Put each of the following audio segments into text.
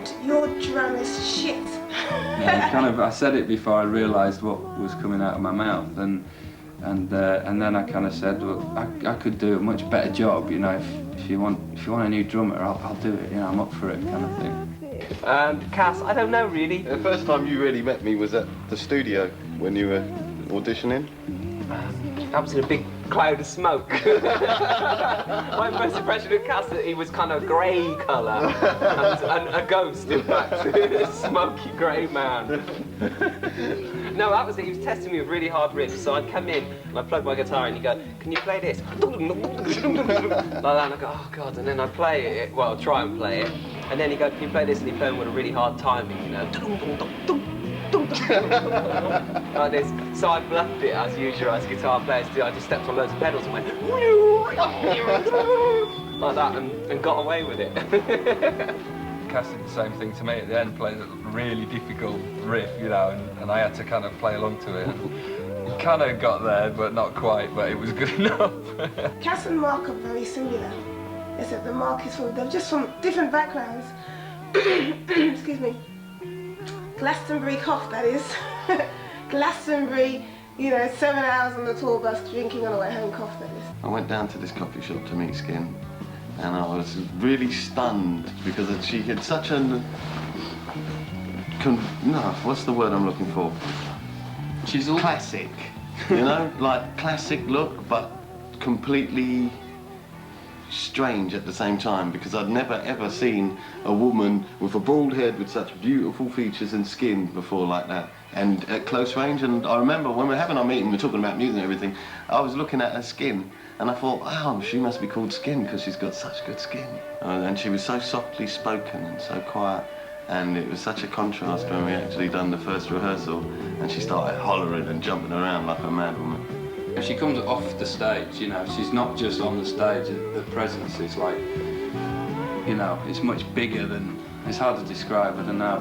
God, your drum is shit. Yeah, I said it before I realised what was coming out of my mouth, and then I kind of said, well, I could do a much better job, you know. If you want a new drummer, I'll do it. You know, I'm up for it, kind of thing. Cass, I don't know really. The first time you really met me was at the studio when you were auditioning. That was in a big cloud of smoke. My first impression of Cass, that he was kind of grey colour, and a ghost, in fact, a smoky grey man. No, that was it. He was testing me with really hard riffs, so I'd come in and I'd plug my guitar and he'd go, "Can you play this?" Like that, and I'd go, "Oh God," and then I'd play it, well, I'd try and play it, and then he'd go, "Can you play this?" and he'd play it with a really hard timing, you know. Like this. So I bluffed it as usual, as guitar players do. I just stepped on loads of pedals and went like that and got away with it. Cass did the same thing to me at the end, played a really difficult riff, you know, and I had to kind of play along to it. It kind of got there, but not quite, but it was good enough. Cass and Mark are very similar, except that Mark is they're just from different backgrounds. Excuse me. Glastonbury cough, that is. Glastonbury, you know, 7 hours on the tour bus drinking on the way home cough, that is. I went down to this coffee shop to meet Skin, and I was really stunned because she had such an... what's the word I'm looking for? She's all classic, you know, like classic look, but completely strange at the same time, because I'd never ever seen a woman with a bald head with such beautiful features and skin before like that, and at close range. And I remember when we were having our meeting, we were talking about music and everything, I was looking at her skin and I thought, wow, she must be called Skin because she's got such good skin. And she was so softly spoken and so quiet, and it was such a contrast when we actually done the first rehearsal and she started hollering and jumping around like a mad woman. If she comes off the stage, you know, she's not just on the stage, the presence is like, you know, it's much bigger than, it's hard to describe, I don't know.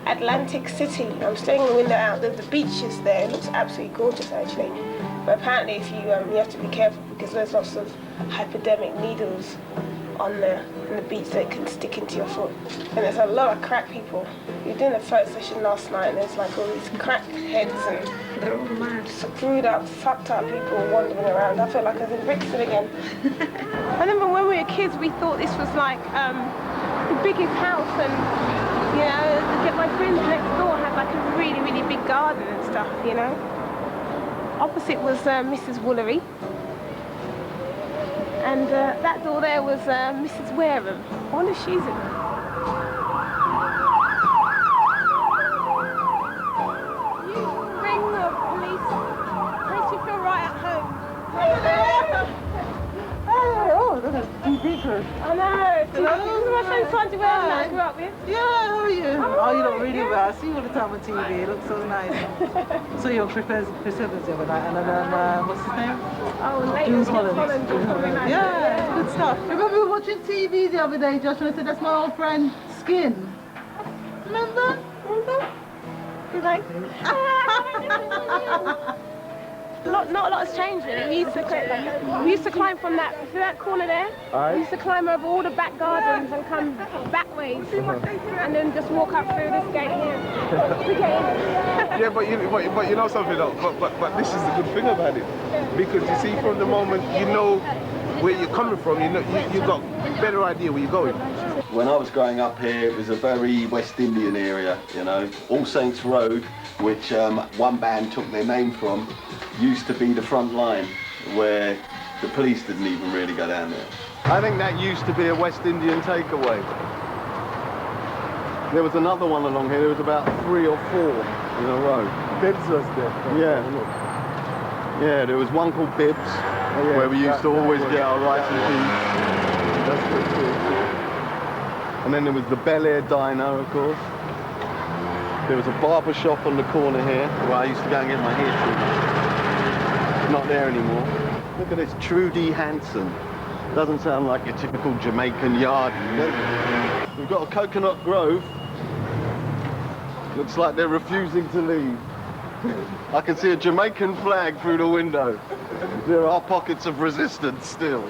Atlantic City. I'm staring in the window out. The beach is there. It looks absolutely gorgeous, actually. But apparently, if you have to be careful because there's lots of hypodermic needles on the beach that can stick into your foot. And there's a lot of crack people. We were doing a photo session last night, and there's like all these crack heads and they're all mad, screwed up, fucked up people wandering around. I felt like I was in Brixton again. I remember when we were kids, we thought this was like the biggest house, and you know, my friends next door had like a really, really big garden and stuff, you know. Opposite was Mrs. Woolery. And that door there was Mrs. Wareham. I wonder if she's in there. You ring the police. Makes you feel right at home. Oh, that's ridiculous. I know. This is my friend Sandy Wareham that I grew up with. Yeah, how are you? Oh, you look really well. I see you all the time on TV. It looks so nice. So your Chris Evans the other night, and then what's his name? Oh, Nathan Holland. Yeah, good stuff. Remember we were watching TV the other day, Josh, and I said, that's my old friend, Skin. Remember? He's like, not a lot has changed really. We used to climb from that corner there. We used to climb over all the back gardens and come back ways, and then just walk up through this gate here to get in. Yeah, but you know something though. But this is the good thing about it, because you see, from the moment you know where you're coming from, you got a better idea where you're going. When I was growing up here, it was a very West Indian area, you know. All Saints Road, which one band took their name from, used to be the front line, where the police didn't even really go down there. I think that used to be a West Indian takeaway. There was another one along here, there was about 3 or 4 in a row. Bibbs was there. Yeah. Yeah, there was one called Bibbs, where we used to always get our rice and peas. That's good too. And then there was the Bel Air Diner, of course. There was a barber shop on the corner here, where I used to go and get my hair trimmed. Not there anymore. Look at this, Trudy Hanson. Doesn't sound like your typical Jamaican yard. We've got a coconut grove. Looks like they're refusing to leave. I can see a Jamaican flag through the window. There are pockets of resistance still.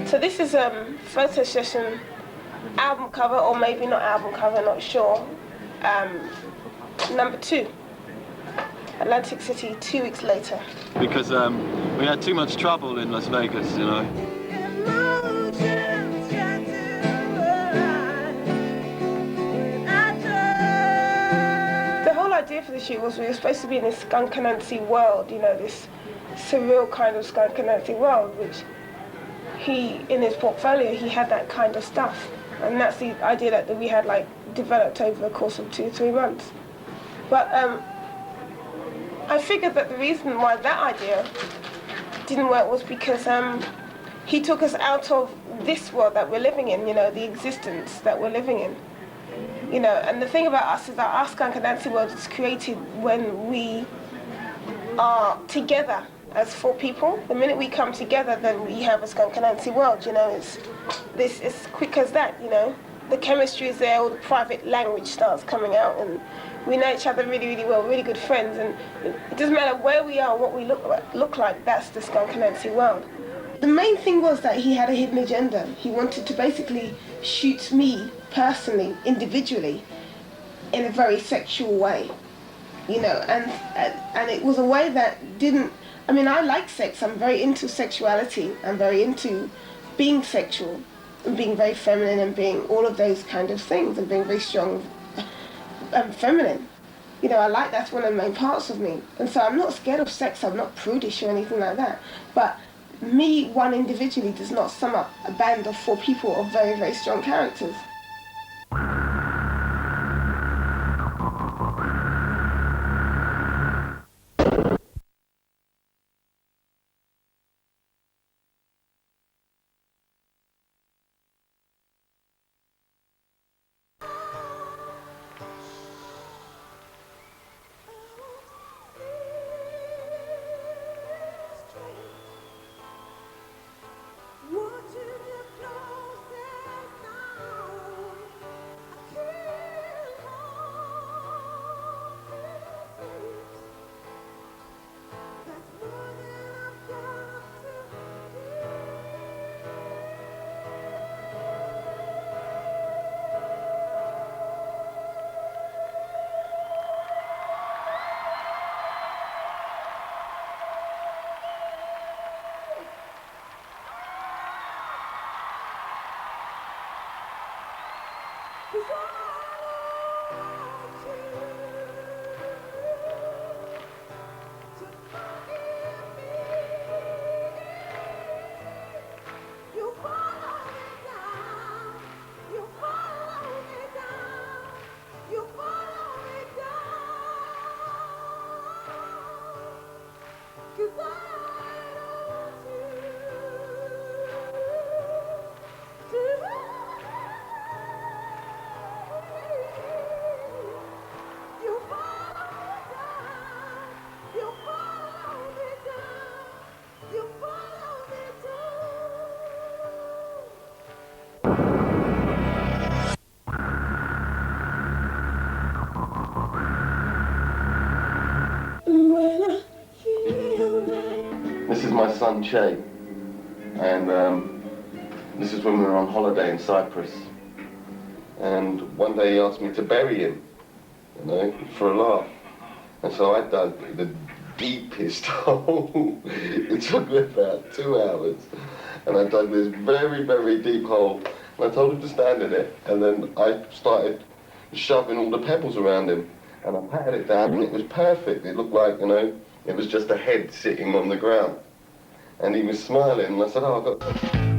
So this is a photo session, album cover, or maybe not album cover, not sure. Number 2, Atlantic City, 2 weeks later. Because we had too much trouble in Las Vegas, you know. The whole idea for the shoot was we were supposed to be in this Skunk Anansie world, you know, this surreal kind of Skunk Anansie world, which he, in his portfolio, he had that kind of stuff. And that's the idea that we had like developed over the course of 2 or 3 months. But I figured that the reason why that idea didn't work was because he took us out of this world that we're living in, you know, the existence that we're living in. You know, and the thing about us is that our Skunk Anansie world is created when we are together as 4 people. The minute we come together, then we have a Skunk Anansie world, you know. It's as quick as that, you know. The chemistry is there, all the private language starts coming out, and we know each other really, really well, really good friends, and it doesn't matter where we are, what we look like, that's the Skunk Anansie world. The main thing was that he had a hidden agenda. He wanted to basically shoot me personally, individually, in a very sexual way, you know, and it was a way that didn't, I mean, I like sex, I'm very into sexuality, I'm very into being sexual, and being very feminine, and being all of those kind of things, and being very strong and feminine. You know, I like, that's one of the main parts of me. And so I'm not scared of sex, I'm not prudish or anything like that. But me, one individually, does not sum up a band of 4 people of very, very strong characters. This is my son Che, and this is when we were on holiday in Cyprus. And one day he asked me to bury him, you know, for a laugh. And so I dug the deepest hole. It took me about 2 hours. And I dug this very, very deep hole. And I told him to stand in it. And then I started shoving all the pebbles around him. And I patted it down and it was perfect. It looked like, you know, it was just a head sitting on the ground. And he was smiling. And I said, oh, I've got...